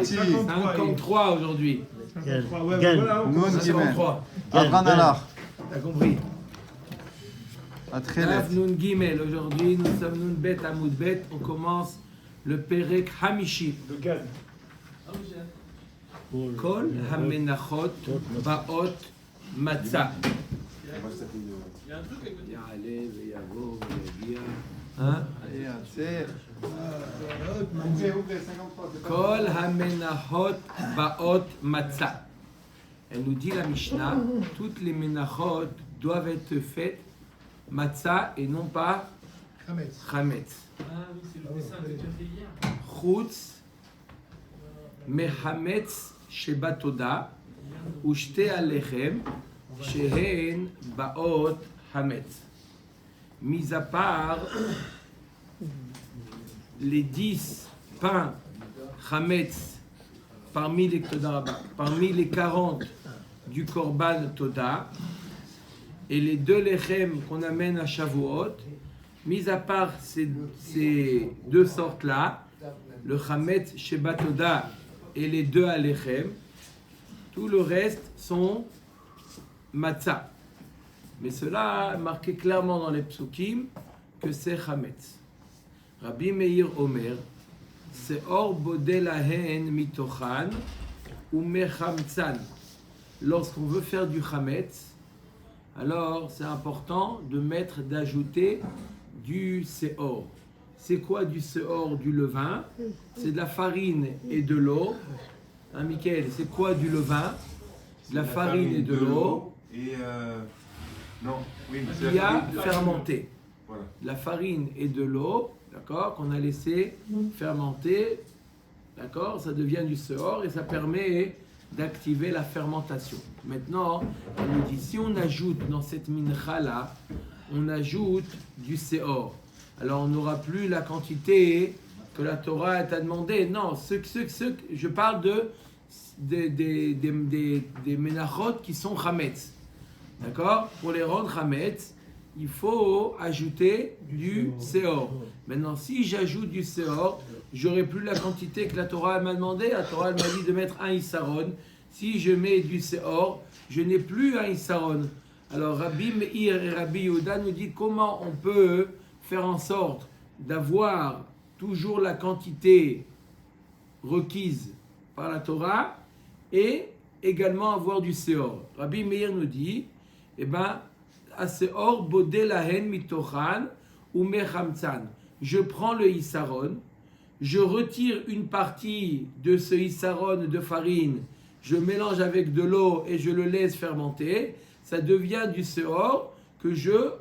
53 aujourd'hui. 53, ouais, voilà, on commence à 53. T'as compris? Daf Nun Gimel. Aujourd'hui, nous sommes Nun Bet Amoud Bet. On commence le Perek Hamishi. le Gad. Kol Hamenachot Baot Matzah. יעלה ויבוא ויגיע. כל המנחות באות מצה. Elle nous dit la Mishnah, toutes les menachot doivent être faites matzah et non pas chametz. Chutz mechametz shebatoda ushte alechem shehen baot hametz. Mis à part les 10 pains chametz parmi les 40 du korban toda et les 2 lechem qu'on amène à Shavuot, mis à part ces 2 sortes-là, le chametz sheba toda et les 2 alechem, tout le reste sont matzah. Mais cela marqué clairement dans les psukim que c'est chametz. Rabbi Meir Omer, Seor bodeh lahen mitochan ou mechamtzan. Lorsqu'on veut faire du chametz, alors c'est important d'ajouter du seor. C'est quoi du seor? Du levain. C'est de la farine et de l'eau. Hein, Michael, c'est quoi du levain? De la farine et de l'eau. Qui a fermenté. Voilà. La farine et de l'eau, d'accord, qu'on a laissé fermenter, d'accord, ça devient du seor et ça permet d'activer la fermentation. Maintenant, on nous dit, si on ajoute dans cette mincha-là, on ajoute du seor, alors on n'aura plus la quantité que la Torah t'a demandé. Non, je parle des menachot qui sont chametz. D'accord? Pour les rendre chametz, il faut ajouter du seor. Maintenant, si j'ajoute du seor, j'aurai plus la quantité que la Torah m'a demandé. La Torah m'a dit de mettre un issaron. Si je mets du seor, je n'ai plus un issaron. Alors Rabbi Meir et Rabbi Yehuda nous disent comment on peut faire en sorte d'avoir toujours la quantité requise par la Torah et également avoir du seor. Rabbi Meir nous dit, eh ben, Aseor bodeh lahen mitochan ou mechamtzan. Je prends le issaron, je retire une partie de ce issaron de farine, je mélange avec de l'eau et je le laisse fermenter. Ça devient du seor que je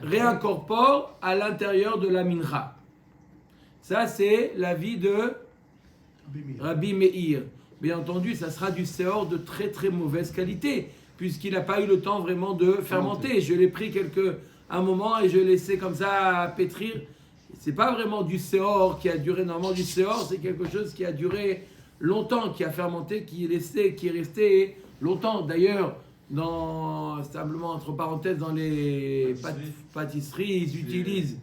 réincorpore à l'intérieur de la mincha. Ça, c'est l'avis de Rabbi Meir. Bien entendu, ça sera du seor de très très mauvaise qualité, puisqu'il n'a pas eu le temps vraiment de fermenter. Je l'ai pris un moment et je l'ai laissé comme ça pétrir. C'est pas vraiment du seor qui a duré. Normalement, du seor, c'est quelque chose qui a duré longtemps, qui a fermenté, qui est resté longtemps. D'ailleurs, simplement entre parenthèses, dans les pâtisseries, ils utilisent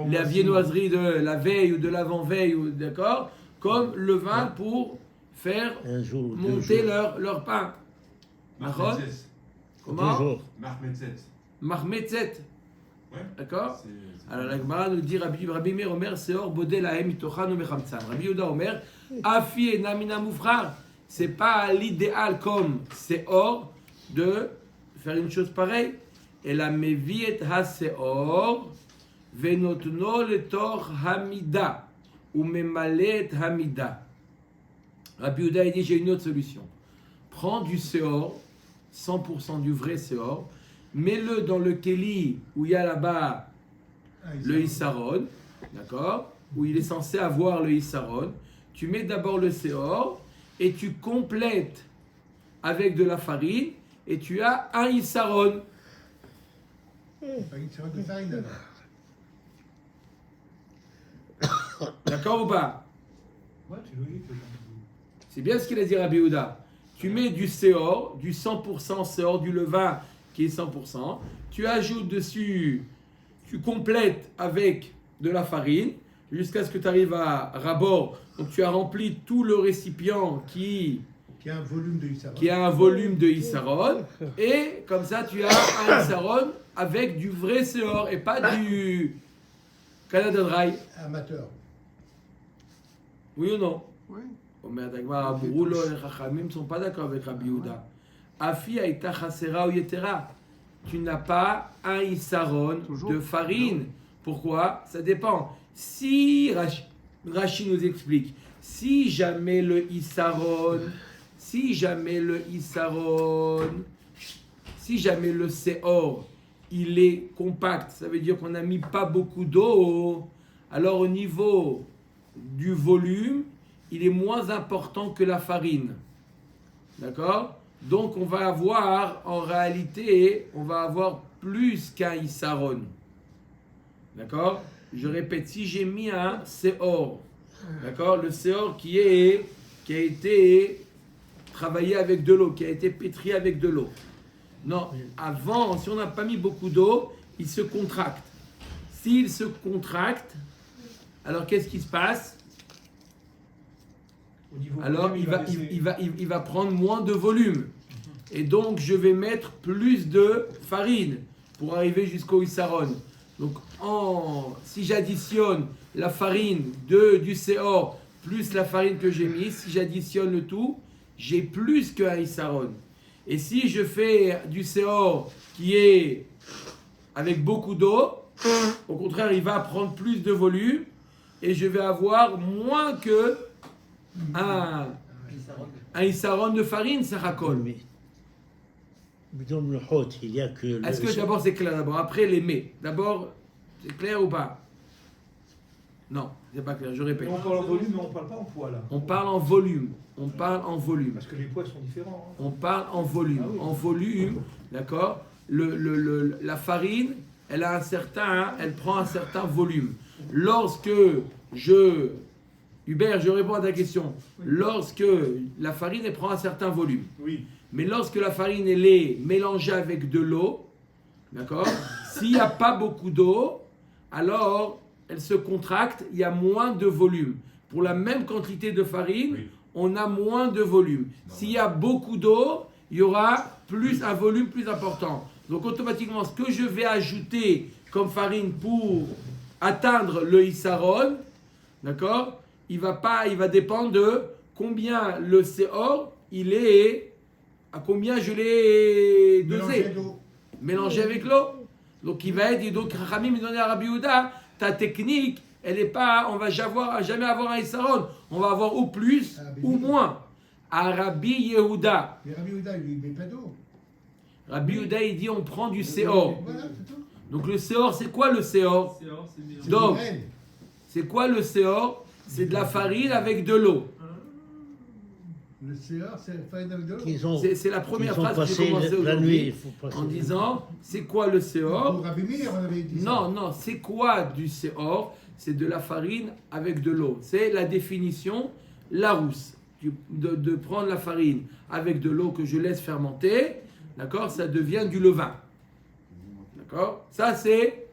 la viennoiserie de la veille ou de l'avant-veille, d'accord, comme levain pour faire monter leur pain. Comment? Mahmetzet. Ouais. D'accord? Alors la Gemara nous dit Rabbi Meir Omer Seor bodeh lahem mitochan ou mechamtzan. Rabbi Yehuda Omer Afi et namina mufrar. C'est pas l'idéal comme Seor de faire une chose pareille. Et la meviet ha Seor venotno letor hamida ou memalet hamida. Rabbi Yehuda il dit j'ai une autre solution. Prends du Seor, 100% du vrai Seor, mets-le dans le Keli où il y a là-bas le Issaron, d'accord, où il est censé avoir le Issaron. Tu mets d'abord le Seor et tu complètes avec de la farine et tu as un Issaron. D'accord ou pas? C'est bien ce qu'il a dit Rabbi Yehuda. Tu mets du seor, du 100% seor, du levain qui est 100%. Tu ajoutes dessus, tu complètes avec de la farine. jusqu'à ce que tu arrives à rabord. Donc tu as rempli tout le récipient qui a un volume de Issaron. Qui a un volume de Issaron. Et comme ça, tu as un Issaron avec du vrai Seor et pas du Canada Dry. Amateur. Oui ou non? Oui. Omer Dagmar, Abouroulo et Chachamim ne sont pas d'accord avec Rabbi Yehuda. Afi Aïta Chasera ou Yetera. Tu n'as pas un Issaron de farine. Pourquoi? Ça dépend. Si Rashi nous explique, si jamais le Issaron, si jamais le Seor, il est compact, ça veut dire qu'on n'a mis pas beaucoup d'eau, alors au niveau du volume, il est moins important que la farine. D'accord? Donc on va avoir, en réalité, on va avoir plus qu'un Issaron. D'accord? Je répète, si j'ai mis un Seor, d'accord? Le Seor qui a été travaillé avec de l'eau, qui a été pétri avec de l'eau. Non, avant, si on n'a pas mis beaucoup d'eau, il se contracte. S'il se contracte, alors qu'est-ce qui se passe? Alors il va prendre moins de volume. Et donc je vais mettre plus de farine pour arriver jusqu'au Issaron. Donc si j'additionne la farine du Seor plus la farine que j'ai mise, si j'additionne le tout, j'ai plus qu'un Issaron. Et si je fais du Seor qui est avec beaucoup d'eau, au contraire, il va prendre plus de volume et je vais avoir moins que un Issaron de farine, ça racole. Mais dans le hot, il y a que... Est-ce que d'abord c'est clair d'abord? Après les mets. D'abord, c'est clair ou pas? Non, c'est pas clair, je répète. On parle en volume, mais on parle pas en poids là. On parle en volume. On parle en volume. Parce que les poids sont différents. On parle en volume. Ah oui. En volume, d'accord? La farine, elle prend un certain volume. Lorsque Hubert, je réponds à ta question. Lorsque la farine, elle prend un certain volume. Oui. Mais lorsque la farine, elle est mélangée avec de l'eau, d'accord? S'il n'y a pas beaucoup d'eau, alors elle se contracte, il y a moins de volume. Pour la même quantité de farine, oui, on a moins de volume. S'il y a beaucoup d'eau, il y aura un volume plus important. Donc automatiquement, ce que je vais ajouter comme farine pour atteindre le Issaron, d'accord, il va dépendre de combien le Seor, à combien je l'ai dosé. Mélangé avec l'eau. Donc il va être, donc Rachamim me donnait à Rabbi Yehuda, ta technique, elle n'est pas, on va jamais avoir un Issaron, on va avoir ou plus ou moins. À Rabbi Yehuda. Mais Rabbi Yehuda, il ne met pas d'eau. Rabbi Yehuda, il dit on prend du Seor. Voilà, c'est tout. Donc le Seor, c'est quoi le Seor? Donc, c'est quoi le Seor? C'est de la farine avec de l'eau. Le Seor, c'est la farine avec de l'eau. C'est la première phrase que j'ai commencé aujourd'hui en disant c'est quoi le Seor? Pour Rabbi Meir, on avait dit ça. Non, c'est quoi du Seor? C'est de la farine avec de l'eau. C'est la définition Larousse. De prendre la farine avec de l'eau que je laisse fermenter, d'accord, ça devient du levain. D'accord? Ça c'est...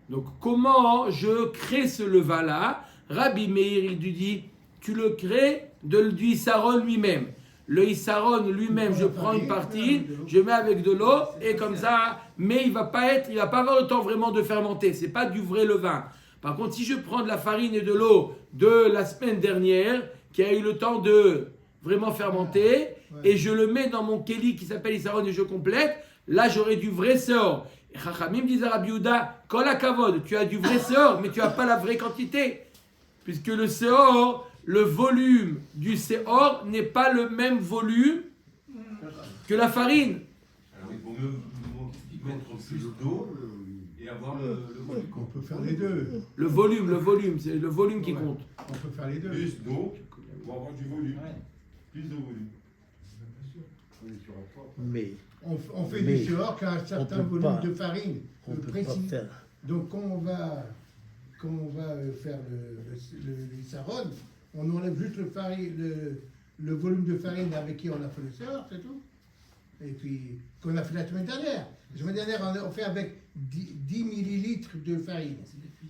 Donc comment je crée ce levain-là? Rabbi Meir, il dit, tu le crées du Issaron lui-même. Le Issaron lui-même, je prends une partie, je mets avec de l'eau, et comme ça, mais il va pas avoir le temps vraiment de fermenter. C'est pas du vrai levain. Par contre, si je prends de la farine et de l'eau de la semaine dernière, qui a eu le temps de vraiment fermenter, et je le mets dans mon kéli qui s'appelle Issaron et je complète, là j'aurai du vrai Seor. Et Chachamim disait à Rabbi Yehuda, Kol hakavod, tu as du vrai Seor, mais tu n'as pas la vraie quantité. Puisque le Seor, le volume du Seor n'est pas le même volume que la farine. Alors il vaut mieux mettre plus d'eau et avoir le volume. On peut faire les deux. Le volume, c'est le volume qui compte. On peut faire les deux. Plus d'eau pour avoir du volume. Plus de volume. Mais On fait du Seor qui a un certain volume de farine précis. Faire. Donc quand on va faire le Issaron, on enlève juste le volume de farine avec qui on a fait le Seor, c'est tout. Et puis, qu'on a fait la semaine dernière. La semaine dernière, on fait avec 10 millilitres de farine.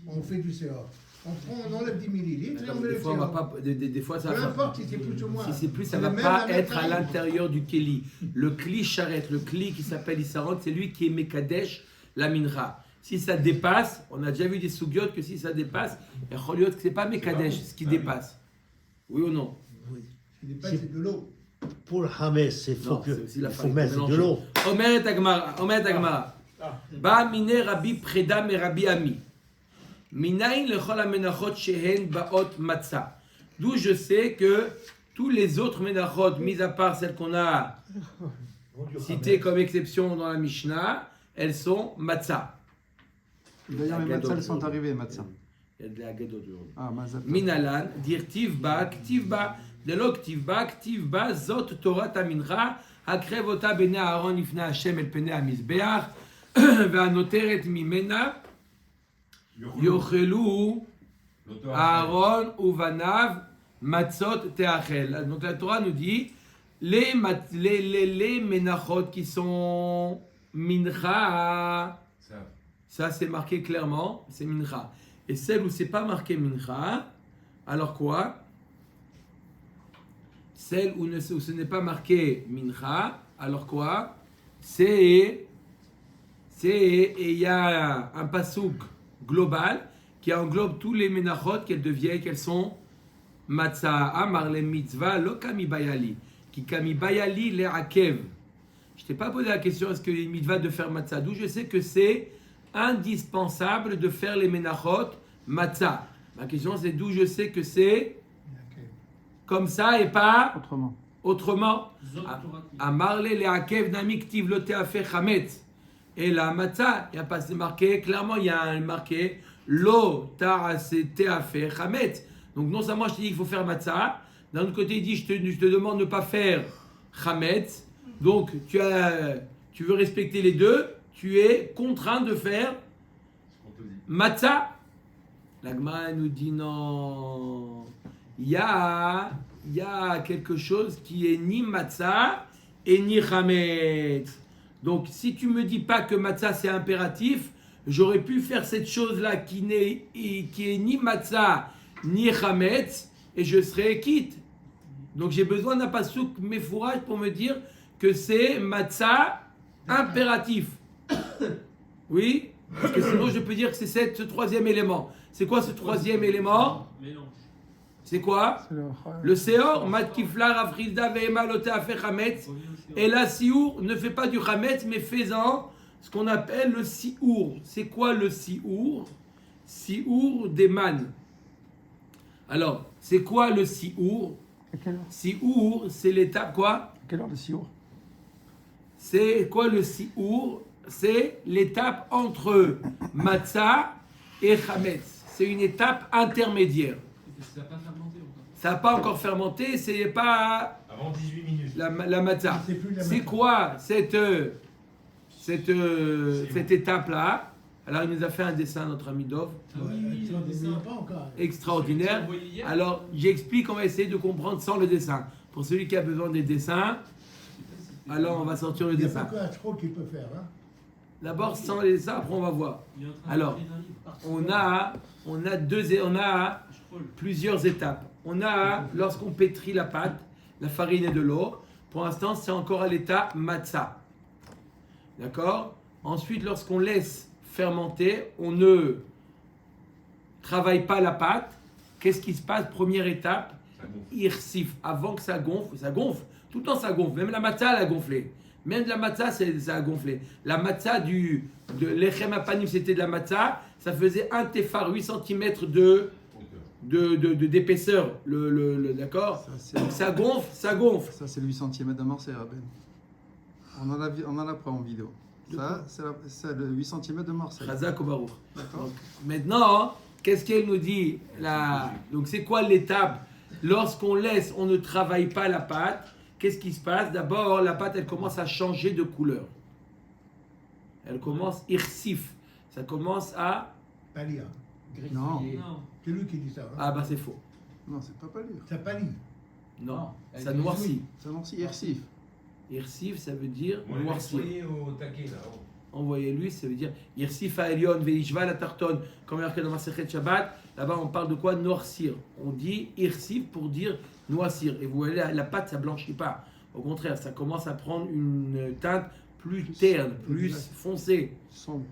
On fait du Seor. on enlève 10 millilitres et on met Des le fois, on va sirop. pas, des fois, ça Peu va. importe si c'est plus ou moins. Si c'est plus, ça C'est va le même pas la être à même l'intérieur du keli. Le kli charrette, le kli qui s'appelle Issaron, c'est lui qui est Mekadesh, la minra. Si ça dépasse, on a déjà vu des sougiotes que si ça dépasse, il y a choliot que c'est pas Mekadesh, ce qui dépasse. Oui ou non? Ce qui dépasse, c'est de l'eau. Pour le Hametz, il faut, Non, c'est aussi la il faut farine, mettre mélanger. de l'eau. Omer et Agmara. Ba mine Rabbi Preda me Rabbi Ami. Minayin lechol amenachot shehen baot matzah. D'où je sais que tous les autres menachot, mis à part celles qu'on a citées comme exception dans la Mishnah, elles sont matzah. D'ailleurs, les matzahs sont arrivés, matzahs. Il y a de la gadot aujourd'hui. Ah, mazat. Minalan, dire tivba, de l'oktivba, zot Torah amincha, akrevota bene Aaron ifna Hashem el pene amizbeach, ve'anoteret mimena, yochelu Aaron uvanav matzot teachel. Donc la Torah nous dit, les menachot qui sont mincha, ça c'est marqué clairement, c'est mincha. Et celle où c'est pas marqué mincha, alors quoi? Celle où ce n'est pas marqué mincha, alors quoi? Et il y a un pasouk global qui englobe tous les menachot qu'elles sont matzah amar le mitzvah lo kami bayali qui kami bayali le akev. Je t'ai pas posé la question est-ce que les mitzvah de faire matzah, d'où je sais que c'est indispensable de faire les menachot matzah. Ma question c'est d'où je sais que c'est comme ça et pas autrement. Amarle le akev namiktiv lo teafe chametz. Et la matzah, il y a pas c'est marqué clairement, il y a marqué lo teafe chametz. Donc non seulement je te dis qu'il faut faire matzah, d'un autre côté il dit je te demande de ne pas faire chametz. Donc tu veux respecter les deux, tu es contraint de faire matzah. La Gemara nous dit non. Il y a quelque chose qui est ni matzah et ni chametz. Donc si tu me dis pas que matzah c'est impératif, j'aurais pu faire cette chose-là qui est ni matzah ni chametz et je serais quitte. Donc j'ai besoin d'un pasouk mefouraj pour me dire que c'est matzah impératif. Oui, parce que sinon je peux dire que c'est ce troisième élément. C'est quoi ce troisième élément? C'est quoi? Le Seor, Mat Kiflar, Afrizda, Ve'ema, Loteafe, Chametz. Et la Siour ne fait pas du Chametz, mais faisant ce qu'on appelle le Siour. C'est quoi le Siour? Siour des man. Alors, c'est quoi le Siour? Siour, c'est l'étape quoi? À quelle heure le siour? C'est quoi le Siour? C'est l'étape entre Matzah et Chametz. C'est une étape intermédiaire. Ça n'a pas encore fermenté, c'est pas Avant 18 minutes. la matzah. C'est plus la C'est matzah. quoi cette étape-là? Alors il nous a fait un dessin, notre ami Dov, Pas encore. extraordinaire. Alors j'explique, on va essayer de comprendre sans le dessin. Pour celui qui a besoin des dessins, alors on va sortir le Il n'y a dessin. pas que Ashro qui peut faire. Hein. D'abord sans les dessins, après on va voir. Alors, on a plusieurs étapes. On a, lorsqu'on pétrit la pâte, la farine et de l'eau, pour l'instant c'est encore à l'état matzah. D'accord? Ensuite, lorsqu'on laisse fermenter, on ne travaille pas la pâte. Qu'est-ce qui se passe? Première étape, irsif. Avant que ça gonfle. Tout le temps ça gonfle. Même la matzah, elle a gonflé. Même la matzah, ça a gonflé. La matzah de l'echem apanim, c'était de la matzah. Ça faisait un tefar, 8 cm d'épaisseur. D'accord? Donc ça gonfle. Ça, c'est le 800e d'amorcer, Rabben. On en a pris en vidéo. Ça, c'est le 800e de Marseille. Chazak ou Baruch. D'accord. Donc, maintenant, qu'est-ce qu'elle nous dit Donc c'est quoi l'étape? Lorsqu'on laisse, on ne travaille pas la pâte. Qu'est-ce qui se passe? D'abord, la pâte, elle commence à changer de couleur. Elle commence irsif. Ça commence à... Palia. Non, C'est lui qui dit ça. Hein. Ah bah c'est faux. non, c'est pas pâlir. Ça palie. Non, ça noircit. Ça noircit, irsif. Irsif, ça veut dire On est noircir. soigné au taquet là. envoyez-lui, ça veut dire Irsif Elion Veishva la Tarton, comme il y a marqué dans Masechet Shabbat, là-bas on parle de quoi? Noircir. On dit Irsif pour dire noircir. Et vous voyez, la pâte, ça blanchit pas. Au contraire, ça commence à prendre une teinte plus terne, plus foncée. Sombre.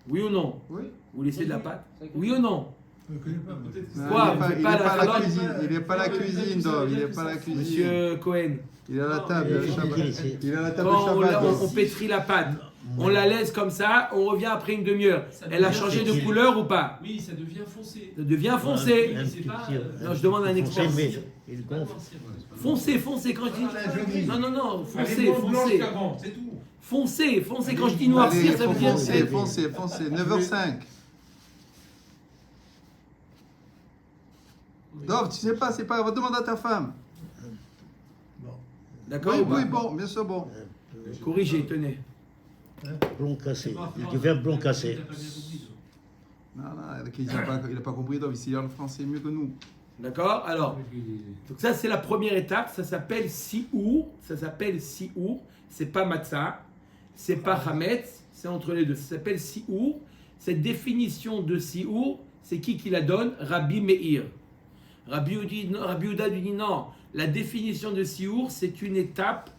Oui ou non? Oui. Vous laissez de la pâte? Oui ou non? Je ne connais pas. Non, Quoi, il vous n'est faites pas, pas à la la cuisine. Il n'est pas à la cuisine, Dov. Il n'est pas à la cuisine. Monsieur Cohen, Il est à la table. Il est à la Shabbat. Il est à la table quand Shabbat. on pétrit la pâte, on la laisse comme ça, on revient après une demi-heure. Elle a changé de couleur ou pas? Oui, ça devient foncé. Ça devient foncé. Un c'est petit pas, peu. Non, je demande à un expert. Mais il gonfle. Foncé, quand je dis... Non, Elle est foncé, moins blanche foncé. qu'avant, c'est tout. Foncé, quand je dis Allez, noircir, ça veut dire... foncez. 9h05. Dov, tu sais pas, c'est pas grave. Demande à ta femme. D'accord Oui, ou pas? oui, bon, bien sûr, bon. Corrigez, tenez. Blond cassé. Il devient blond cassé. Non, il n'a pas compris, Dov. Il parle français mieux que nous. D'accord? Alors, donc ça c'est la première étape, ça s'appelle Siour. C'est pas Matzah, c'est pas Hametz, c'est entre les deux. Ça s'appelle Siour. Cette définition de Siour, c'est qui la donne? Rabbi Meir. Rabbi Yehuda dit non, la définition de Siour, c'est une étape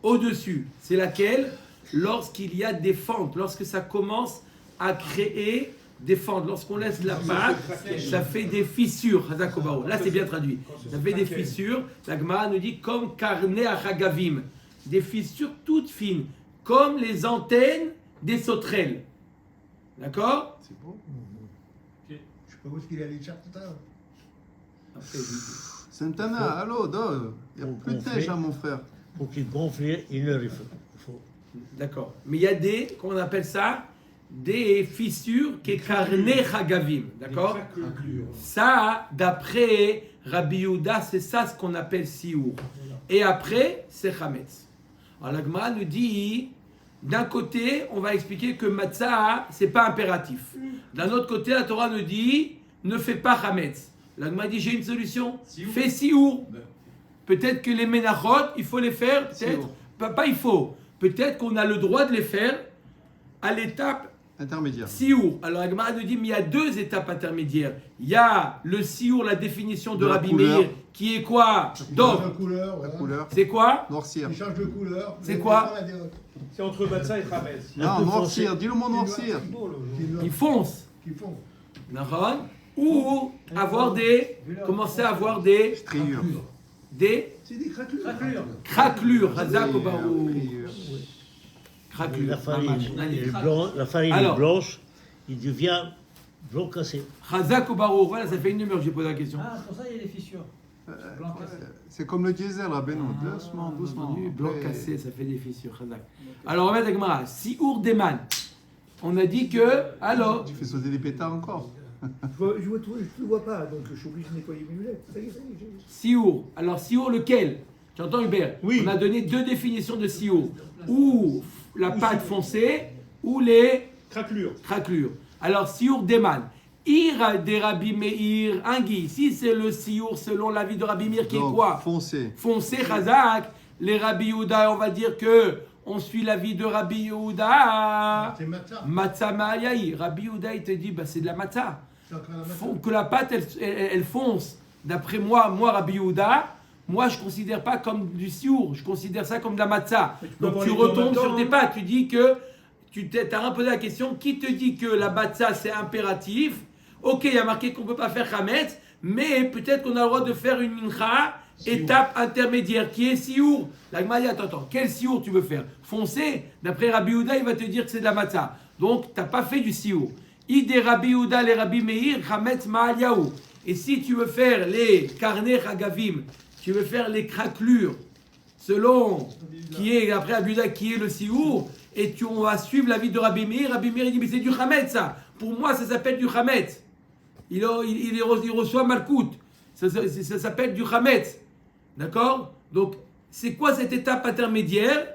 au-dessus. C'est laquelle? Lorsqu'il y a des fentes, lorsque ça commence à créer des fentes. Lorsqu'on laisse la pâte, ça fait des fissures. Là, c'est bien traduit. Ça fait des fissures. La Gemara nous dit comme carne à Hagavim. Des fissures toutes fines, comme les antennes des sauterelles. D'accord? C'est beau. Je sais pas où est-ce qu'il allait chercher ça. Après, Santana, allô, Dov. Il n'y a plus de neige, hein, mon frère. Pour qu'il gonfle une heure, il faut. d'accord. Mais il y a des, comment on appelle ça? Des fissures qui est carne Hagavim. D'accord? Ça, d'après Rabbi Yehuda, c'est ça ce qu'on appelle Siour. Et après, c'est Hametz. Alors la Gemara nous dit, d'un côté, on va expliquer que Matzah, c'est pas impératif. D'un autre côté, la Torah nous dit, ne fais pas Hametz. La Gemara dit, j'ai une solution. Fais Siour. Peut-être que les Menachot, il faut les faire, peut-être. Pas il faut. Peut-être qu'on a le droit de les faire à l'étape Intermédiaire. Siour. Alors la Gemara nous dit, mais il y a deux étapes intermédiaires. Il y a le Siour, la définition de De la Rabbi couleur. Meir, qui est quoi? La Dov. couleur, La voilà. couleur. C'est quoi? Noircir. Il change de couleur. C'est quoi? C'est entre Matzah et Hametz. Non, noircir. Dis le mot noircir. Il fonce. Qui font. D'accord? Ou avoir des, commencer à avoir des Striure. C'est des craquelures. craquelures. Hazak ou barou. Craquelures. La farine, Magnifique. la farine Alors. est blanche, il devient blond cassé. Hazak ou barou. Voilà, ça fait une demi-heure que j'ai posé la question. Ah, c'est pour ça qu'il y a des fissures. Blanc cassé. C'est comme le diesel, Rabbeinu. Doucement. Blanc Après- cassé, ça fait des fissures. Hazak. Alors on va mettre la Gemara. Siour Deman. On a dit que, alors, Tu fais sauter des pétards encore. Je ne le vois pas, donc je suis obligé de nettoyer mes lunettes. Ça y est, Siour. Alors Siour lequel? Tu entends Hubert? Oui. On a donné deux définitions de Siour. Ou la pâte foncée, ou les Craquelure. craquelures. Alors Siour Deman. Ir des Rabbi Meir, Ingui. Si c'est le Siour selon l'avis de Rabbi Meir, qui est Donc, quoi? foncé. Foncé, Chazak. Les Rabbi Yehuda, on va dire que on suit l'avis de Rabbi Yehuda. C'est matzah. Matzah Ma'ayahi. Rabbi Yehuda, il te dit, bah, c'est de la matzah. C'est encore la Faut matzah. que la pâte, elle fonce. D'après moi, Rabbi Yehuda, moi, je ne considère pas comme du siour, je considère ça comme de la matzah. Mais tu peux Donc avoir tu les deux en retombes même temps, sur tes hein. pâtes, tu dis que tu t'as posé la question, qui te dit que la matzah c'est impératif? Ok, il y a marqué qu'on ne peut pas faire chametz, mais peut-être qu'on a le droit de faire une mincha, étape intermédiaire, qui est siour. La Gemara dit, attends, quel siour tu veux faire? Foncé? D'après Rabbi Yehuda, il va te dire que c'est de la matzah. Donc, tu n'as pas fait du siour. Ide Rabbi Yehuda, les Rabbi Meir, chametz ma'aliyahu. Et si tu veux faire les karnei hagavim, tu veux faire les craquelures, selon qui est, après Rabbi Yehuda, qui est le siour, et on va suivre l'avis de Rabbi Meir. Rabbi Meir, il dit, mais c'est du chametz ça. Pour moi, ça s'appelle du chametz. Il reçoit Malkout. Ça s'appelle du chametz. D'accord? Donc, c'est quoi cette étape intermédiaire?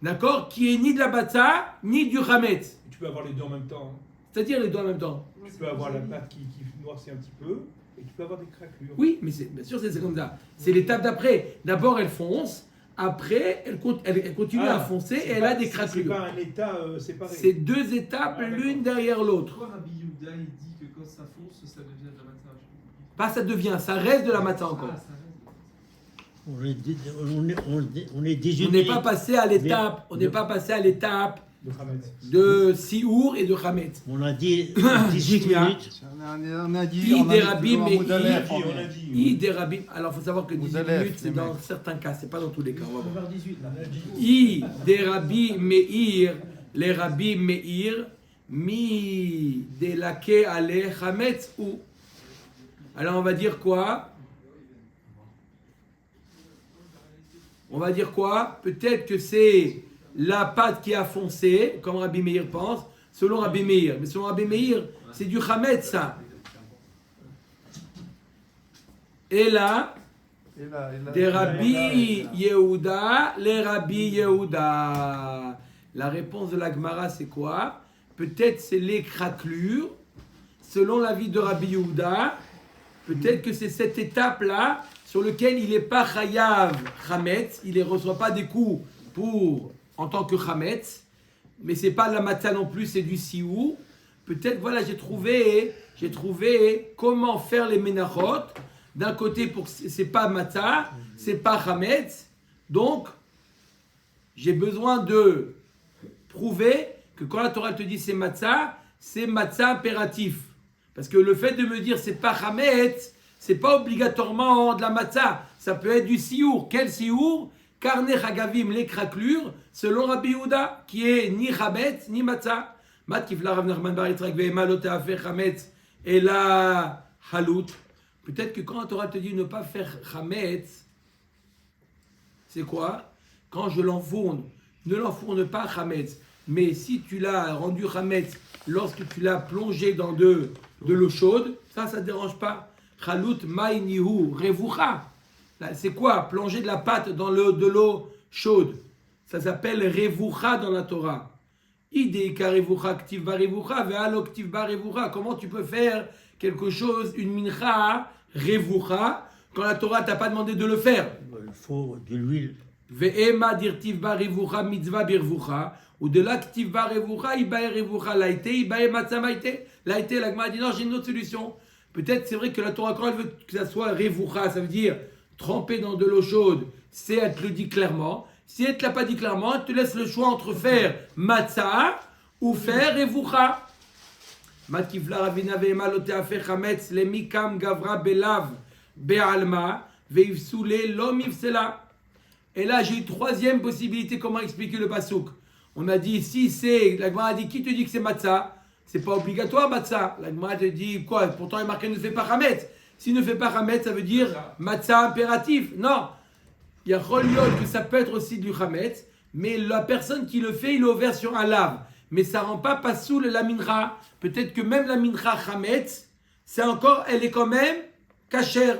D'accord? Qui est ni de la batza, ni du chametz. Tu peux avoir les deux en même temps. hein. C'est-à-dire les deux en même temps. Tu peux avoir la pâte qui noircit un petit peu et tu peux avoir des craquelures. Oui, mais bien sûr, c'est comme ça. C'est l'étape d'après. D'abord, elle fonce. après, elle continue à foncer et elle a des C'est craquelures. pas un état séparé. C'est deux étapes l'une derrière l'autre. Pourquoi Rabbi Yehuda il dit que quand ça fonce, ça devient de la matzah? Pas ça devient, ça reste de la matzah encore. Ah, ça reste. On est On désunis. n'est pas passé à l'étape, on n'est pas passé à l'étape de Siour et de Hametz. On a dit 18 Shnia. minutes. On a dit. I des rabbis, mais On a dit. I des rabbis. Alors il faut savoir que 18 Vous allez, minutes, c'est les dans mecs. certains cas, c'est pas dans tous les cas. On va voir. 18 là. I des rabbis Meir, les rabbis Meir, mi de laqué ale Hametz ou. Alors on va dire quoi? On va dire quoi? Peut-être que c'est la pâte qui a foncé, comme Rabbi Meir pense, selon Rabbi Meir. Mais selon Rabbi Meir, c'est du Hametz ça. Et là, des Rabbi Yehuda, les Rabbi Yehuda. La réponse de la Gemara, c'est quoi? Peut-être c'est les craquelures. Selon l'avis de Rabbi Yehuda, peut-être que c'est cette étape-là sur laquelle il n'est pas chayav chametz, il ne reçoit pas des coups en tant que chametz, mais c'est pas la matzah non plus, c'est du siour. Peut-être, voilà, j'ai trouvé comment faire les menachot. D'un côté, pour que c'est pas matzah, c'est pas chametz, donc j'ai besoin de prouver que quand la Torah te dit c'est matzah impératif. Parce que le fait de me dire c'est pas chametz, c'est pas obligatoirement de la matzah. Ça peut être du siour. Quel siour? Karne chagavim, les craquelures, selon Rabbi Yehuda, qui est ni chametz ni matzah. Mat kifla Rav Nachman bar Yitzchak ve'ema lo te'afer chametz et la halut. Peut-être que quand la Torah te dit ne pas faire chametz, c'est quoi? Quand je l'enfourne, ne l'enfourne pas chametz. Mais si tu l'as rendu chametz lorsque tu l'as plongé dans de l'eau chaude, ça ne dérange pas. Chalut maïnihu revucha. C'est quoi? Plonger de la pâte dans de l'eau chaude. Ça s'appelle revucha dans la Torah. Ideika revucha ktivba revucha ve'alo ktivba revucha. Comment tu peux faire quelque chose, une mincha revucha, quand la Torah t'a pas demandé de le faire? Il faut de l'huile. Ve'ema dirtivba revucha mitzvah birvucha. Ou de là ktivba revucha ibae revucha laite ibae matzah maite. Laite, la Gemara dit non, j'ai une autre solution. Peut-être c'est vrai que la Torah, quand elle veut que ça soit revucha, ça veut dire tremper dans de l'eau chaude, c'est elle te le dit clairement. Si elle ne te l'a pas dit clairement, elle te laisse le choix entre faire matzah ou faire revucha. Matkifla ravina ve'ema lo te'afer chametz lemikam gavra belav be'alma ve'ivsule lo mivsela. Et là, j'ai une troisième possibilité, comment expliquer le pasouk. On a dit, si c'est, la Gemara a dit, qui te dit que c'est matzah? C'est pas obligatoire matzah. La Gemara te dit quoi? Pourtant il est marqué ne fais pas chametz. S'il ne fait pas chametz, ça veut dire matzah impératif. Non. Il y a choliot que ça peut être aussi du chametz, mais la personne qui le fait, il est ouvert sur un lave. Mais ça rend pas pasoul la mincha. Peut-être que même la mincha chametz, c'est encore, elle est quand même kasher.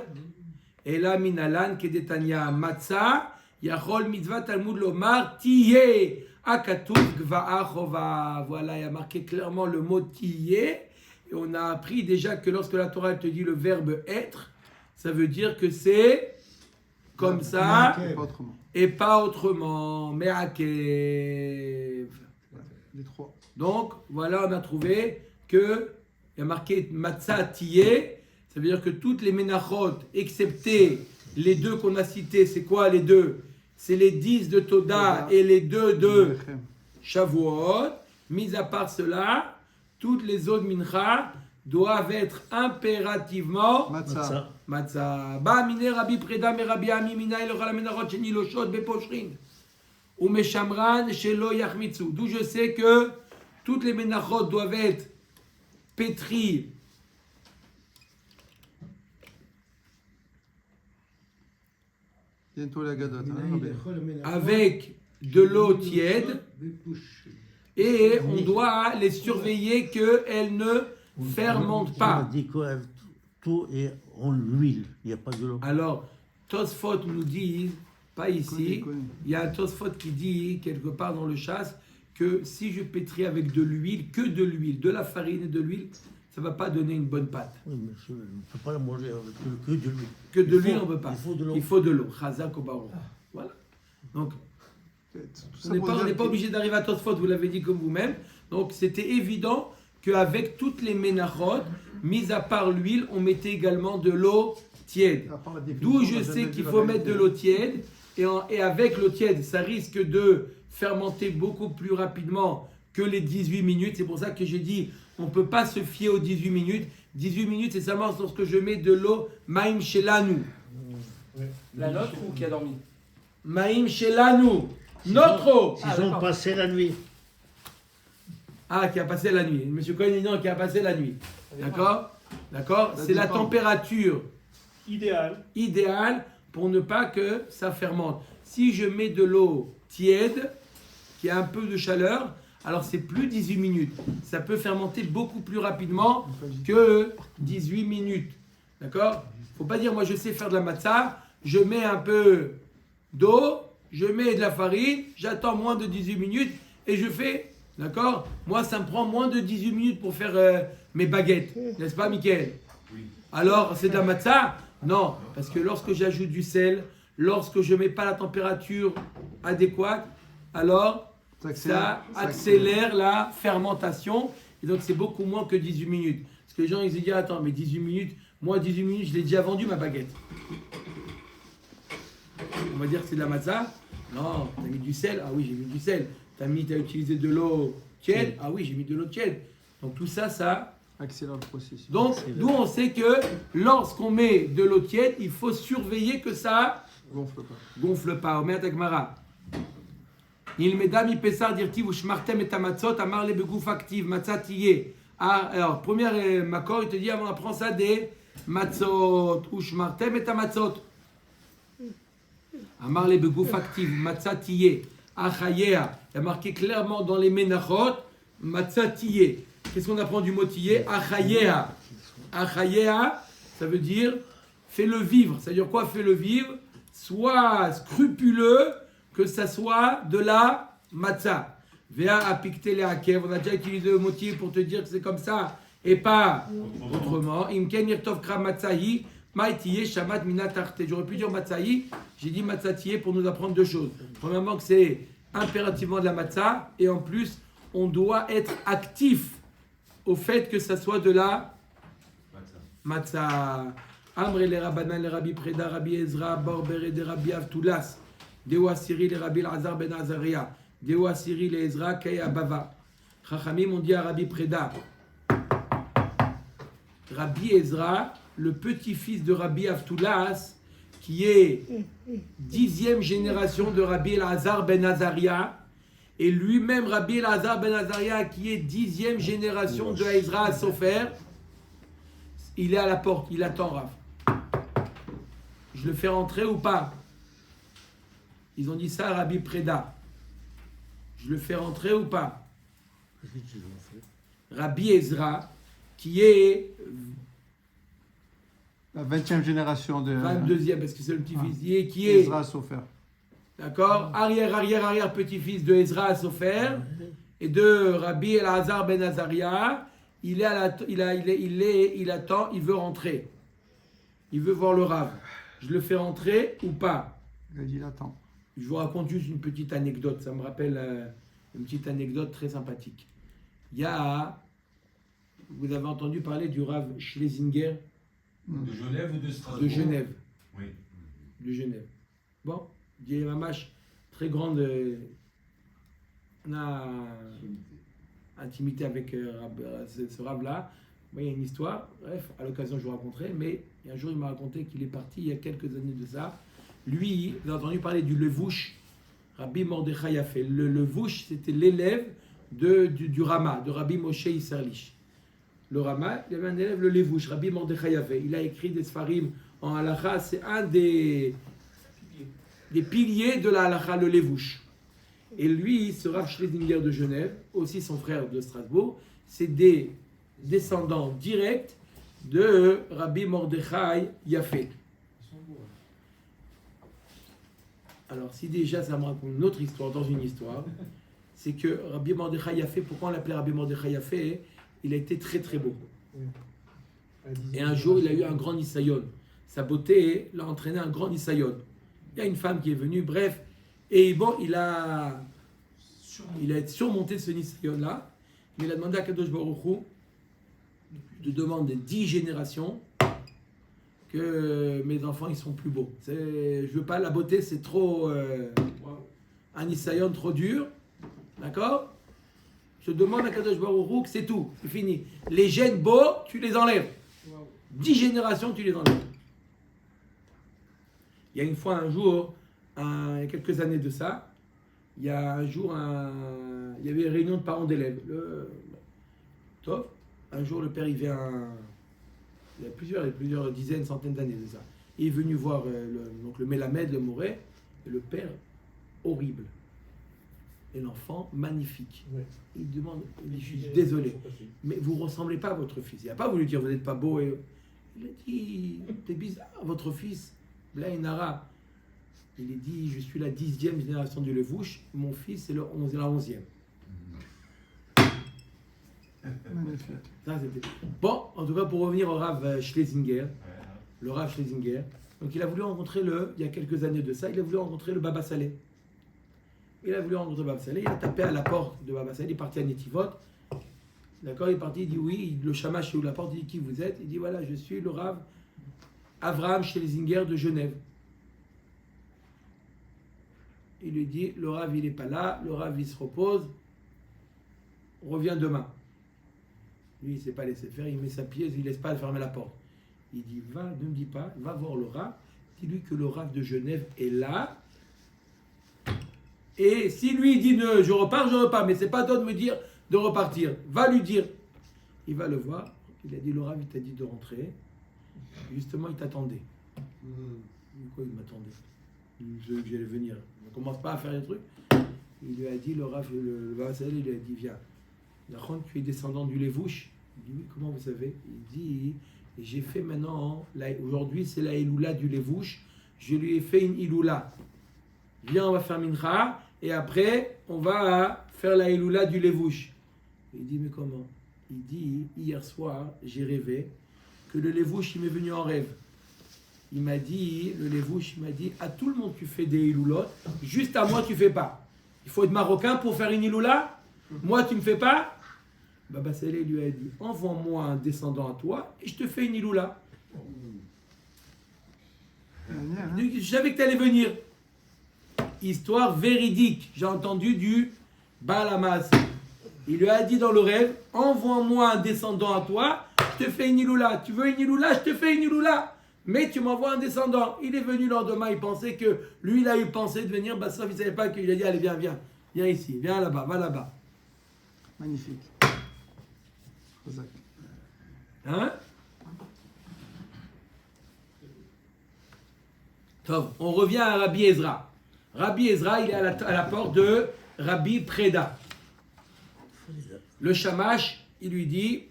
Et là, minalan kedetania matzah, yachol mitzvah talmud lomar tiyeh. Akatuf gva'achova. Voilà, il y a marqué clairement le mot tiyeh. Et on a appris déjà que lorsque la Torah te dit le verbe être, ça veut dire que c'est comme ça et pas autrement. Me'akev. Les trois. Donc, voilà, on a trouvé que il y a marqué matzah tiyeh. Ça veut dire que toutes les menachot, excepté les deux qu'on a cités, c'est quoi les deux? C'est les 10 de Toda et les 2 de Shavuot. Mis à part cela, toutes les autres mincha doivent être impérativement Matzah. matzah. Ba mine Rabbi Preda me Rabbi Ami mina el la menachot sheni lo shod beposhrin. Ou meshamran shelo yachmitzu. D'où je sais que toutes les menachot doivent être pétries Bientôt la gadote. Hein, avec de l'eau tiède et on doit les surveiller qu'elles ne fermentent On pas. a dit que tout est en huile. Il n'y a pas de l'eau. Alors, Tosfot nous dit, pas ici, il y a un Tosfot qui dit quelque part dans le chasse que si je pétris avec de l'huile, que de l'huile, de la farine et de l'huile, ça ne va pas donner une bonne pâte. Oui, mais on ne peut pas la manger avec que de l'huile. Que de l'huile, on ne peut pas. Il faut de l'eau. Il faut de l'eau. Chazak au baron. Voilà. Donc, Tout on ça n'est pour pas, dire on n'est pas que- obligé d'arriver à Tosfot, vous l'avez dit comme vous-même. Donc, c'était évident qu'avec toutes les ménachot, mis à part l'huile, on mettait également de l'eau tiède. à part la définition, D'où on je a sais jamais qu'il vu faut la mettre de vérité. l'eau tiède. Et avec l'eau tiède, ça risque de fermenter beaucoup plus rapidement que les 18 minutes. C'est pour ça que j'ai dit, on ne peut pas se fier aux 18 minutes. 18 minutes, c'est seulement lorsque je mets de l'eau maïm shelanu. La nôtre ou qui a dormi? Maïm shelanu. Notre eau. S'ils ont d'accord. passé la nuit. Ah, qui a passé la nuit. Monsieur Cohen, non, qui a passé la nuit. D'accord? D'accord? Ça C'est la dépend. température Idéal. idéale pour ne pas que ça fermente. Si je mets de l'eau tiède, qui a un peu de chaleur, alors c'est plus 18 minutes. Ça peut fermenter beaucoup plus rapidement que 18 minutes. D'accord? Faut pas dire, moi je sais faire de la matzah, je mets un peu d'eau, je mets de la farine, j'attends moins de 18 minutes et je fais. D'accord? Moi, ça me prend moins de 18 minutes pour faire mes baguettes. N'est-ce pas, Mickaël? Oui. Alors, c'est de la matzah? Non, parce que lorsque j'ajoute du sel, lorsque je ne mets pas la température adéquate, alors ça accélère la fermentation. Et donc, c'est beaucoup moins que 18 minutes. Parce que les gens, ils se disent, attends, mais 18 minutes, moi, 18 minutes, je l'ai déjà vendu, ma baguette. On va dire que c'est de la matzah? Non, t'as mis du sel? Ah oui, j'ai mis du sel. T'as utilisé de l'eau tiède? Ah oui, j'ai mis de l'eau tiède. Donc, tout ça, ça... Accélère le processus. Donc, d'où on sait que lorsqu'on met de l'eau tiède, il faut surveiller que ça Gonfle pas. gonfle pas. Omer Tagmara. Il medam ipesar dirtiv ushmartem et amatzot amar le begouf active matzatiye. Alors, premier makor, il te dit, on apprend ça des matzot. Ushmartem et amatzot. Amar le begouf active matzatiye. Achayea. Il y a marqué clairement dans les menachot matzatiye. Qu'est-ce qu'on apprend du mot tiyé? Achayea. Achayea, ça veut dire fais-le vivre. Ça veut dire quoi, fais-le vivre? Sois scrupuleux que ça soit de la matzah. Vea apikte le hakev. On a déjà utilisé le mot tiyé pour te dire que c'est comme ça et pas autrement. Imken yirtov kra matzahi. Maïtiye shamat minatarte. J'aurais pu dire matzahi. J'ai dit matzatiye pour nous apprendre deux choses. Premièrement, que c'est impérativement de la matzah et en plus, on doit être actif au fait que ça soit de la matzah. Amre le Rabbanan, le Rabbi Preda, Rabbi Ezra, Borber et de Rabbi Avtulas, Deo Asiri, le Rabbi Lazar ben Azaria, Deo Asiri, le Ezra, Kei Abava. Chachamim ont dit à Rabbi Preda, Rabbi Ezra, le petit-fils de Rabbi Avtulas, qui est 10e génération de Rabbi Lazar ben Azaria, et lui-même, Rabbi Elazar ben Azaria, qui est 10e génération de Ezra Sofer, il est à la porte, il attend Rav. Je le fais rentrer ou pas? Ils ont dit ça à Rabbi Preda. Je le fais rentrer ou pas? Rabbi Ezra, qui est La 20e génération de 22e, parce que c'est le petit-fils, qui est Ezra Sofer. d'accord, arrière petit-fils de Ezra Sofer et de Rabbi Elazar ben Azaria. Il attend, il veut rentrer. Il veut voir le Rav. Je le fais rentrer ou pas? Il a dit il attend. Je vous raconte juste une petite anecdote. Ça me rappelle une petite anecdote très sympathique. Il y a, vous avez entendu parler du Rav Schlesinger De Genève ou de Strasbourg? de Genève. Oui. De Genève. Bon, il y a une mâche très grande. On a intimité avec ce Rav-là. Moi, il y a une histoire. Bref, à l'occasion, je vous raconterai. Mais un jour, il m'a raconté qu'il est parti il y a quelques années de ça. Lui, vous avez entendu parler du Levouche, Rabbi Mordechai Yafé. Le Levouche, c'était l'élève du Rama, de Rabbi Moshe Isserlich. Le Rama, il avait un élève, le Levouche, Rabbi Mordechai Yafé. Il a écrit des Sfarim en halakha. C'est un des piliers de la halakha, le Levouche. Et lui, ce Rav Schlesinger de Genève, aussi son frère de Strasbourg, c'est des descendants directs de Rabbi Mordechai Yafé. Alors, si déjà ça me raconte une autre histoire dans une histoire, c'est que Rabbi Mordechai Yafé, pourquoi on l'appelait Rabbi Mordechai Yafé? Il a été très très beau. Et un jour, il a eu un grand nisayon. Sa beauté l'a entraîné un grand nisayon. Il y a une femme qui est venue, bref, Et bon, il a surmonté ce Nisayon-là, mais il a demandé à Kadosh Baruch Hu de demander 10 générations que mes enfants ils sont plus beaux. Je veux pas, la beauté c'est trop un Nisayon trop dur, d'accord? Je demande à Kadosh Baruch Hu que c'est tout, c'est fini. Les gènes beaux, tu les enlèves. 10 générations, tu les enlèves. Il y a une fois, un jour, il y a quelques années de ça, il y a un jour, il y avait une réunion de parents d'élèves. Top. Un jour, le père, il vient, il y a plusieurs dizaines, centaines d'années de ça. Il est venu voir le Mélamed, le Moré, et le père, horrible. Et l'enfant, magnifique. Ouais. Il demande, il dit, je suis désolé, mais vous ne ressemblez pas à votre fils. Il n'a pas voulu dire, vous n'êtes pas beau. Il a dit, c'est bizarre, votre fils, Blainara. Il a dit, je suis la 10e génération du Levouche, mon fils c'est la 11e. Magnifique. Ça, c'était... Bon, en tout cas, pour revenir au Rav Schlesinger, le Rav Schlesinger, donc il a voulu rencontrer il y a quelques années de ça, il a voulu rencontrer le Baba Saleh. Il a voulu rencontrer Baba Saleh, il a tapé à la porte de Baba Saleh, il est parti à Netivot. D'accord, il est parti, il dit oui, le Shamash ouvre la porte, il dit qui vous êtes? Il dit voilà, je suis le Rav Avraham Schlesinger de Genève. Il lui dit, le Rav il n'est pas là, le Rav il se repose, on revient demain. Lui il ne s'est pas laissé faire, il met sa pièce, il ne laisse pas fermer la porte. Il dit, va, ne me dis pas, va voir le Rav, dis-lui que le Rav de Genève est là. Et si lui dit je repars, mais c'est pas toi de me dire de repartir. Va lui dire. Il va le voir. Il a dit, le Rav, il t'a dit de rentrer. Justement, il t'attendait. Pourquoi il m'attendait? Je savais que j'allais venir. Ne commence pas à faire des trucs. Il lui a dit, le Rav, le Vassal, il lui a dit, viens. Tu es descendant du Levouche. Il dit, oui, comment vous savez? Il dit, j'ai fait maintenant, aujourd'hui c'est la Iloula du Levouche. Je lui ai fait une Iloula. Viens, on va faire Mincha, et après, on va faire la Iloula du Levouche. Il dit, mais comment? Il dit, hier soir, j'ai rêvé que le Levouche, il m'est venu en rêve. Il m'a dit, le Levouche, il m'a dit, à tout le monde tu fais des Iloulotes, juste à moi tu fais pas. Il faut être marocain pour faire une Iloula? Moi tu me fais pas? Baba Saleh lui a dit, envoie-moi un descendant à toi, et je te fais une Iloula. Je savais que tu allais venir. Histoire véridique, j'ai entendu du Balamas. Il lui a dit dans le rêve, envoie-moi un descendant à toi, je te fais une Iloula. Tu veux une Iloula, je te fais une Iloula. Mais tu m'envoies un descendant. Il est venu le lendemain, il pensait que, lui il a eu pensé de venir, bah ça il ne savait pas qu'il a dit, allez viens ici, viens là-bas, va là-bas. Magnifique. Exact. Hein? Top. On revient à Rabbi Ezra. Rabbi Ezra, il est à la porte de Rabbi Preda. Le Shamash, il lui dit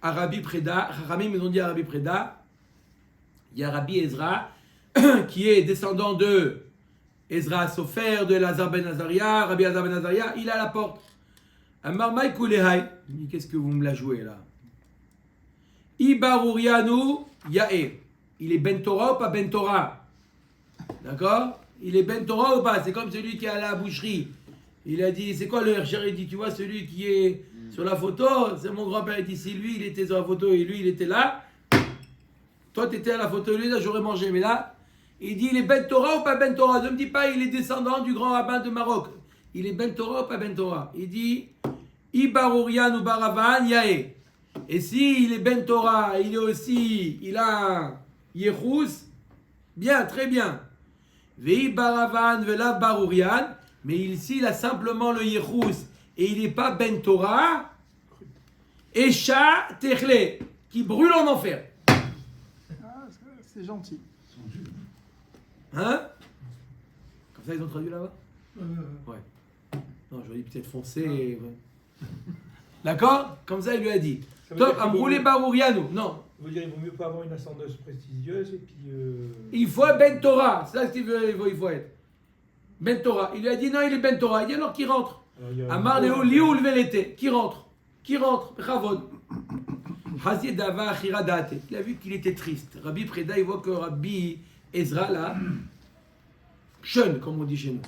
à Rabbi Preda, Ramim ils ont dit à Rabbi Preda, il y a Rabbi Ezra qui est descendant de Ezra Sofer, de Lazar ben Azaria, Rabbi Lazar ben Azaria, il est à la porte. Amar Maï Kulehai, il dit qu'est-ce que vous me la jouez là? Ibarurianu Yae, il est Ben Torah ou pas Ben Torah? D'accord? Il est Ben Torah ou pas? C'est comme celui qui est à la boucherie. Il a dit, c'est quoi le Hercher? Il dit, tu vois celui qui est sur la photo? C'est mon grand-père. Il dit, si lui il était sur la photo et lui il était là, toi tu étais à la photo et lui là j'aurais mangé. Mais là, il dit, il est Ben Torah ou pas Ben Torah? Ne me dis pas, il est descendant du grand rabbin de Maroc. Il est Ben Torah ou pas Ben Torah? Il dit, Ibarurian ou Baravan Yae. Et si il est Ben Torah, il a un Yechous, bien, très bien. Vei Baravan Vela Barurian, mais ici il a simplement le Yechous et il n'est pas Ben Torah. Esha Techle, qui brûle en enfer. Ah, c'est gentil. Hein? Comme ça ils ont traduit là-bas? Ouais. Non, j'aurais dit peut-être foncé. Ouais. D'accord? Comme ça il lui a dit. Top, Amroulé Barouriano. Non. Vous dire, il vaut mieux pas avoir une ascendance prestigieuse et puis. Il faut Ben Torah. C'est ça qu'il faut être. Ben Torah. Il lui a dit non, il est Ben Torah. Il dit alors qui rentre? Amar Léo, Liou le l'été. Qui rentre? Qui rentre? Chavod. Hazid Dava Chiradate. Il a vu qu'il était triste. Rabbi Preda, il voit que Rabbi Ezra là, jeune, comme on dit chez nous.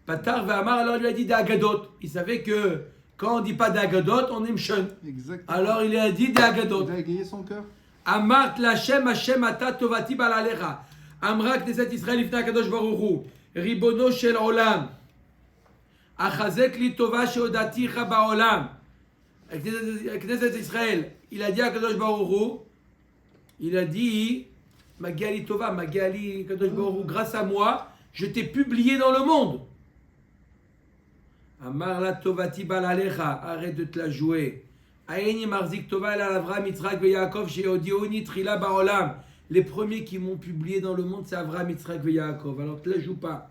Patar Ve'amar, alors il lui a dit des Agadot. Il savait que quand on dit pas d'Agadot, on est Mshon. Exactement. Alors il a dit des Agadot. Il a égayé son cœur. Amart Lachem Hashem Ata Tovati Balalecha. Amra Knesset Israël Ifna Kadosh Baruch Hu. Ribono Shel Olam. Achazek li Tova Sheodaticha Baolam. Knesset Israël. Il a dit à Kadosh Baruch Hu. Il a dit Magali Tova, Magali Kadosh Baruch Hu, grâce à moi, je t'ai publié dans le monde. Amar la Tovati Balalecha. Arrête de te la jouer. Aïni Marzik Tova el Avraham, Yitzhak ve Yaakov chez Odioni Trila Baolam. Les premiers qui m'ont publié dans le monde, c'est Avraham, Yitzhak ve Yaakov. Alors ne te la joue pas.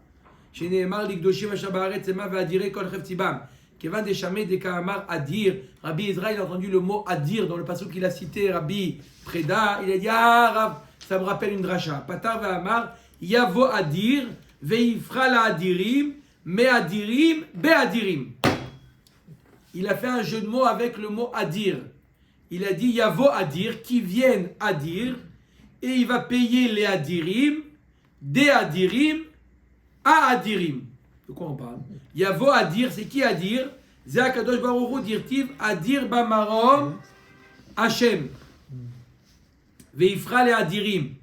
Chez Nehemar, Ligdoshim, Hashabaret, Sema, Vadire, Kol Cheftzibam. Kevan Deshamé, Dekahamar, Adir. Rabbi Israël a entendu le mot Adir dans le passage qu'il a cité, Rabbi Preda. Il a dit ah, Rav, ça me rappelle une dracha. Patar Ve'amar, Yavo Adir, Veifra la Adirim, Me Adirim, Be Adirim. Il a fait un jeu de mots avec le mot Adir. Il a dit Yavo Adir, qui viennent Adir, et il va payer les Adirim, des Adirim, à Adirim. De quoi on parle? Yavo Adir, c'est qui Adir? Zé Akadosh Baruch Hu dirtiv Adir Bamarom Hashem. Veifra les Adirim.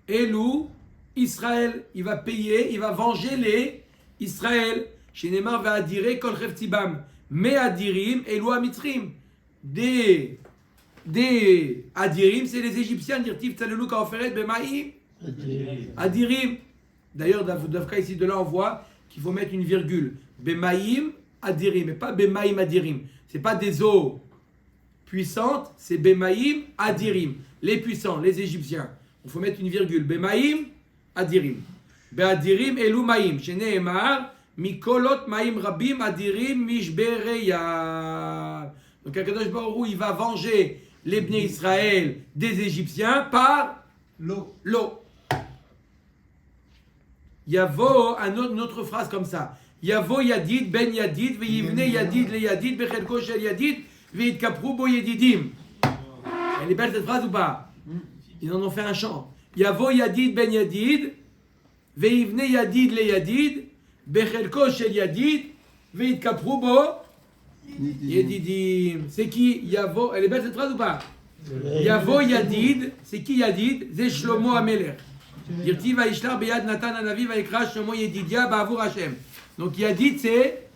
Elou, Israël, il va payer, il va venger les Israël. Chez Neymar va Adire Kol Cheftzibam. Mais Adirim, Elou Amitrim. Des Adirim, c'est les Égyptiens, dirtiv Tsalelou Kaoferet Bemaïm. Adirim. D'ailleurs, Davka ici, de là, on voit qu'il faut mettre une virgule. Bemaïm, Adirim, et pas Bemaïm, Adirim. C'est pas des eaux puissantes, c'est Bemaïm, Adirim. Les puissants, les Égyptiens. Il faut mettre une virgule. Bemaïm, Adirim. Be'adirim, Elou Maïm. Chez Nehemar, Mikolot Maïm Rabim, Adirim, Mishbereya. Donc, Akadosh Baruch Hu, il va venger les Bnei Israël des Égyptiens par l'eau. Yavo, une autre phrase comme ça. Yavo Yadid, Ben Yadid, Ve'yivne Yadid, Le Yadid, Bechelko Shel Yadid, Ve'yitkapru Bo Yedidim. Elle est belle cette phrase ou pas? Ils en ont fait un chant. Yavo Yadid, Ben Yadid, Ve'yivne Yadid, Le Yadid, Bechelko Shel Yadid, Ve'yitkapru Bo Yedidim. C'est qui? Yavo, elle est belle cette phrase ou pas? Yavo Yadid, c'est qui Yadid? C'est Shlomo Amelech. Dirti Vaishlar Beyad Natan Anavi Vaikra Shlomo Yedidia Ba'avur Hashem. Donc Yadid c'est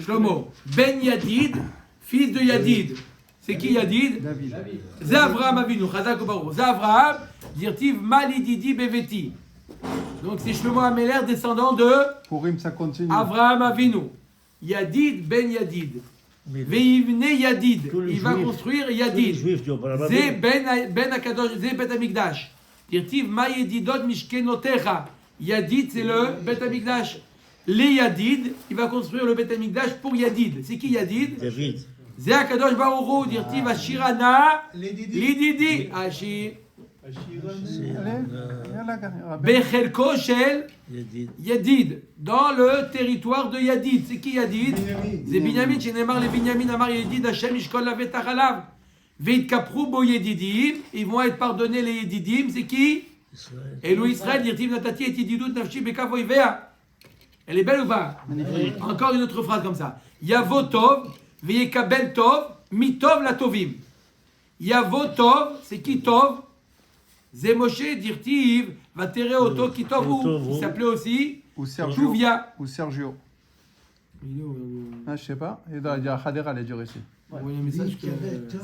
Shlomo. Ben Yadid, fils de Yadid. C'est qui Yadid? David. C'est Avraham Avinu. Chazak Obaru. C'est Avraham. Dirti Malididi Beveti. Donc c'est Shlomo Amelech, descendant de Purim, ça continue. Avraham Avinu. Yadid Ben Yadid. Ve'ivne Yadid. Il va construire Yadid. C'est Ben Akadosh, c'est Bet Amikdash. Dirtiv ma yedidot mishkenotecha. Yadid, c'est le Bet Amikdash. Les Yadid, il va construire le Bet Amikdash pour Yadid. C'est qui Yadid? David. Zé Akadosh Baruch Hu, dirtiv Ashirana, Lididi, Ashir. Bechelko Shel Yadid. Dans le territoire de Yadid. C'est qui Yadid? C'est Binyamin, chez Neymar, les Binyamin, Amar Yadid, Hashem, Ishkol Lavet Achalav. Ve'yitkapru bo Yedidim, ils vont être pardonnés les Yedidim, c'est qui? Elou Israël, dirtiv natati et yedidut nafshi bekaf oivea. Elle est belle ou pas? Encore une autre phrase comme ça. Yavo tov, ve'yekabel tov, mitov la tovim. Yavo tov, c'est qui tov? Zé Moshe, dirtiv, va terrer auto qui tov. Il s'appelait aussi Ou Sergio. Chouvia. Ou Sergio. Ah, je sais pas. Il y a Khadera, elle est dure ici. Envoyez un message que...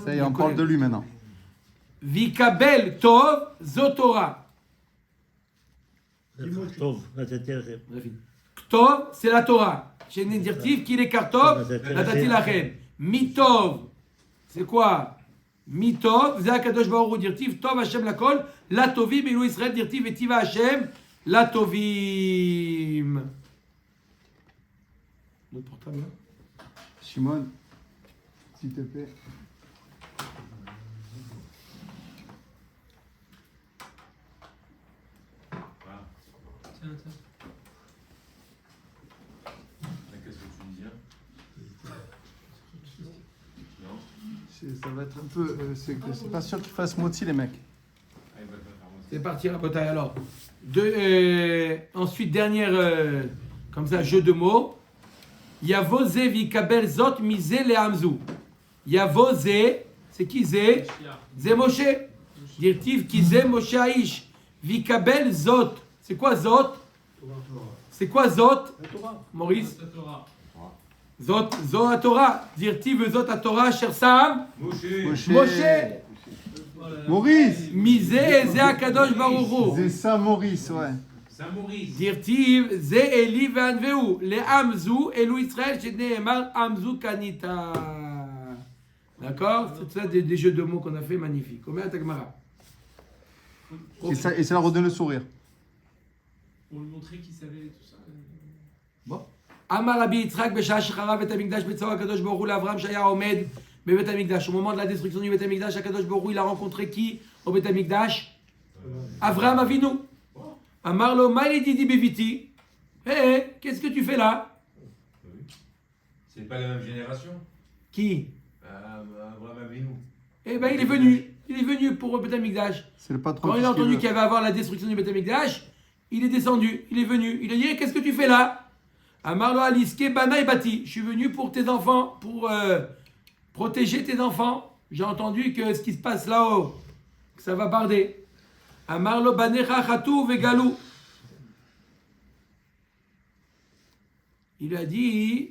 Ça y est, on parle de lui maintenant. Vikabel tov zotora. Ktov, c'est la Torah. Chez Nedirtiv, qui est Kartov, la Tatilachem. Mitov, c'est quoi? Mitov, Zé Akadosh Baruch Hu dirtiv, Tov Hashem lakol, la Tovim, Elou Israël dirtiv, et Tiva Hashem, la Tovim. Notre portable là? Shimon, s'il te plaît. Tiens. Qu'est-ce que tu dis? Non? Ça va être un peu. C'est pas sûr qu'ils fassent moti, les mecs. Ah, il va te faire moi. C'est parti, la bataille alors. Ensuite, dernière, comme ça, jeu de mots. Yavoze vikabel zot mise le hamzou. Yavoze, c'est qui zé? Zé Moshe. Dirtiv ki zé Moshe Aish. Vikabel zot. C'est quoi zot? C'est quoi zot? Maurice? Zot, zot à Torah. Dirtiv zot à Torah, cher Sam. Moshe. Moshe. Maurice. Misé zé Akadosh Baruch Hu. C'est ça, Maurice, ouais. Saint-Maurice. Dirtiv zé Eli ve'anveu. Le hamzou elou Israël sheneemar hamzou kanita. D'accord? C'est ça des jeux de mots qu'on a fait magnifiques. Combien ta Gemara? Et ça leur redonne le sourire. Pour lui montrer qu'il savait tout ça. Bon. Amar Rabbi Yitzhak בשעה שחרב בית המקדש בצבא הקדוש ברוך הוא לאברהם שהיה עומד בבית המקדש. Au moment de la destruction du בית המקדש, הקדוש ברוך הוא, il a rencontré qui au בית המקדש? Avraham Avinu. Amar lo ma didi beviti. Hé, qu'est-ce que tu fais là? C'est pas la même génération. Qui? Abraham Avinu. Eh ben il est venu. Il est venu pour le Beth Amikdash. C'est le patron. Quand il a entendu qu'il y avait à avoir la destruction du Beth Amikdash, il est descendu, il est venu. Il a dit, qu'est-ce que tu fais là? Amarlo aliske bana et bati. Je suis venu pour tes enfants, pour protéger tes enfants. J'ai entendu que ce qui se passe là-haut, que ça va barder. Amarlo banecha chatou vegalou. Il a dit,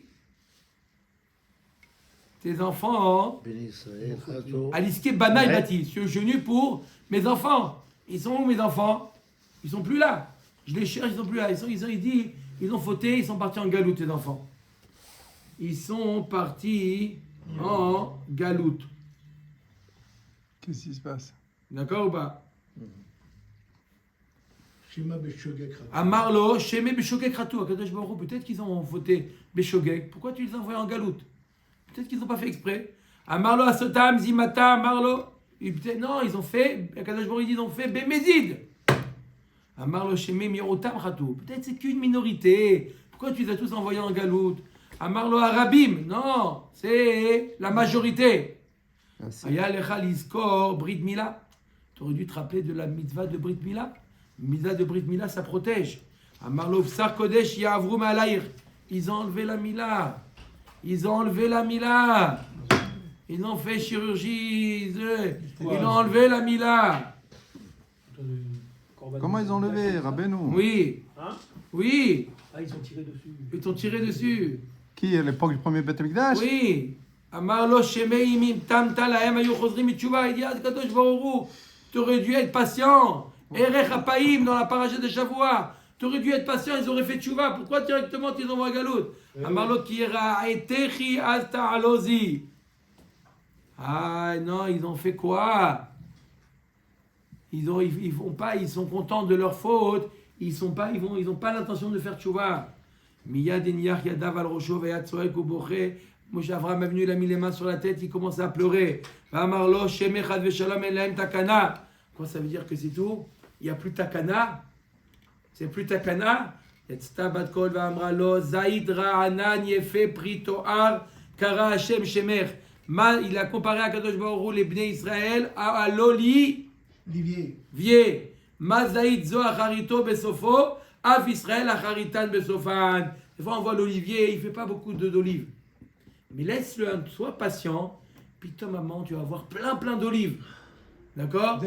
tes enfants, aliske bana et bati. Je suis venu pour mes enfants. Ils sont où mes enfants? Ils sont plus là. Je les cherche, ils sont plus là. Ils ont fauté, ils sont partis en galoute, tes enfants. Ils sont partis en galoute. Qu'est-ce qui se passe? D'accord ou pas? Shema Beshogek Ratou. Amarlo, Sheme Beshogek Ratou. Akadosh Baruch Hu, peut-être qu'ils ont fauté Beshogek. Pourquoi tu les as envoyés en galoute? Peut-être qu'ils n'ont pas fait exprès. Amarlo Asotam, Zimata, Amarlo. Non, ils ont fait, Akadosh Baruch Hu, ils ont fait Bémézid. Amarlo Sheme Mirotam Ratou. Peut-être c'est qu'une minorité. Pourquoi tu les as tous envoyés en galoute? Amarlo Arabim. Non, c'est la majorité. Aya lecha lizkor Brit Mila. Tu aurais dû te rappeler de la mitzvah de Brit Mila. Mitzvah de Brit Mila, ça protège. Amarlo Psar Kodesh Ya'avru Ma'alaïr. Ils ont enlevé la Mila. Ils ont enlevé la Mila. Ils ont fait chirurgie. Ils ont enlevé la Mila. Comment ils ont levé, Rabbeinu? Oui. Hein? Oui. Ah, ils ont tiré dessus. Ils t'ont tiré dessus. Qui, à l'époque du premier Beth Amikdash? Oui. Amarlo Shemeimim Tamta Lahem Ayu Chozrim Mitchouva. Il dit à Kadosh Baruch Hu, tu aurais dû être patient. Erech Hapaim dans la paracha de Shavua. Tu aurais dû être patient, ils auraient fait tchouva. Pourquoi directement tu les envoies à Galout? Amarlo Kira Etechi Alta Alozi. Ah non, ils ont fait quoi? Ils font pas, ils sont contents de leur faute. Ils ont pas l'intention de faire tchouva. Miyad Enyach Yadav al Rosho Vayat Soek Uboche. Moshe Avraham est venu, il a mis les mains sur la tête, il commence à pleurer. Amarlo Shemechad Veshalom Elaim Takana. Quoi, ça veut dire que c'est tout? Il n'y a plus takana? C'est plus takana? Yetzta bat kol v'amra lo zaid ra'anan yefe pri to'ar kara Hashem shemer. Il a comparé à Kadosh Baruch Hu les Bnei Israël à l'oli vieux. Ma zaid zo acharito besofo af Israël acharitan besofan. Des fois on voit l'olivier, il ne fait pas beaucoup d'olives. Mais laisse-le, sois patient. Puis toi maman, tu vas avoir plein d'olives. D'accord?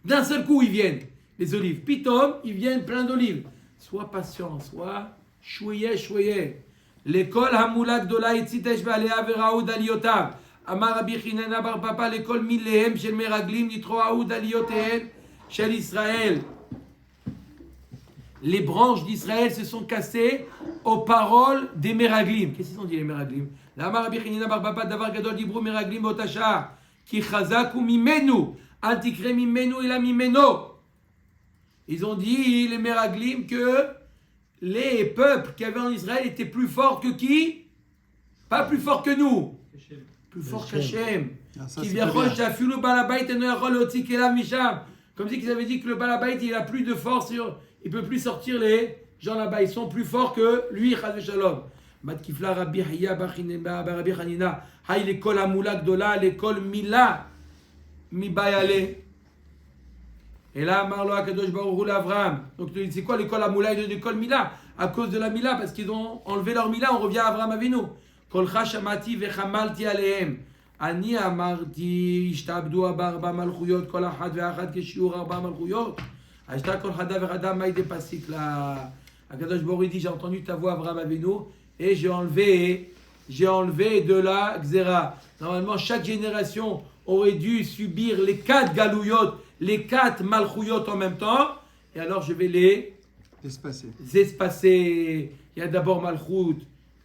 D'un seul coup, ils viennent, les olives. Pitom, ils viennent plein d'olives. Sois patient, sois chouye. L'école Hamoulak Dola Etzitesh Balea Veraoud Aliotav. Amar Rabbi Chinana Bar Papa, l'école Milehem Shel Meraglim Nitro Aoud Alioteen Shel Israël. Les branches d'Israël se sont cassées aux paroles des Meraglim. Qu'est-ce qu'ils ont dit les Meraglim? Amar Rabbi Chinana Bar Papa, Davar Gadol Dibru Meraglim Botasha. Ki Chazak ou Mimenu. Antikre mimenu et la mimeno. Ils ont dit, les Meraglim, que les peuples qu'il y avait en Israël étaient plus forts que qui? Pas plus forts que nous. Plus forts qu'Hachem. Qui vient le balabait et ne misham. Comme si qu'ils avaient dit que le balabait, il a plus de force, il peut plus sortir les gens là-bas. Ils sont plus forts que lui, Chaz Shalom. Mat kifla Rabbi Hiya Rabbi Hanina. Hay l'école Amoula Gdola, l'école Mila. Mi bayale. Et là, Marlo Akadosh Baruch Hu l'Avram. Donc c'est quoi l'école Amoula et l'école Mila? À cause de la Mila, parce qu'ils ont enlevé leur Mila, on revient à Avram Avinu. Kolcha shamati vechamalti alehem. Ani amarti ishtabdu abarba malchuyot kol achad ve'achad keshiur arba malchuyot. Ashta kol chada ve'chada maïde pasik la. Akadosh Baruch Hu dit, j'ai entendu ta voix Avram Avinu et j'ai enlevé de la Xéra. Normalement, chaque génération aurait dû subir les 4 galouyot, les 4 malchouyot en même temps, et alors je vais les espacer. Il y a d'abord malchout,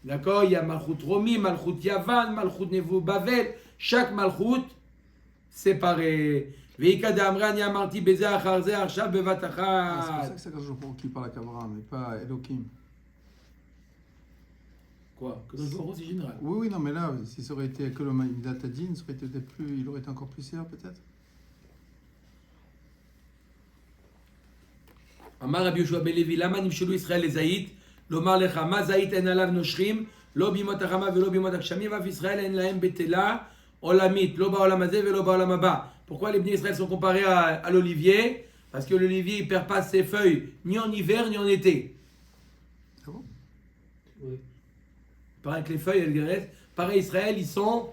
d'accord? Il y a malchout Romi, malchout Yavan, malchout Nevu Bavel, chaque malchout séparé. C'est pour ça que c'est Kadosh Baruch Hu qui parle à Abraham, mais pas Elohim. Quoi? Que c'est général. Oui, non, mais là, si ça aurait été que le Midat Hadin, il aurait été encore plus sévère, peut-être. Amar Rabbi Yoshua ben Levi, lama nimshelu Israël les zaït, lomar lecha ma zaït en alav noshrim, lo bimot achama velo bimot akshamim, vaf Israël en lahem betela olamit, lo ba'olam hazeh velo ba'olam haba. Pourquoi les bénis Israël sont comparés à l'olivier? Parce que l'olivier il perd pas ses feuilles ni en hiver ni en été. Ah bon? Oui. Pareil que les feuilles elles restent. Pareil Israël ils sont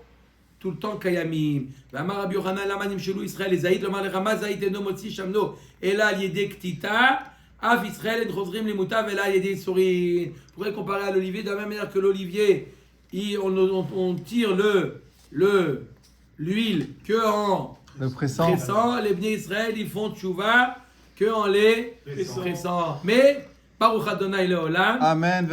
tout le temps kayamim. Amar Rabbi Yochanan lama nimshelu Israël les zaït, lomar lecha ma zaït eno motzi shamno, ela yedek ktita. Av Israël et Chosrim les moutav et là il y a des souris. On pourrait comparer à l'olivier de la même manière que l'olivier, on tire l'huile que en pressant. Les bénis Israël ils font tchouva que en les pressant. Mais Baruch Adonai Leolam. Amen.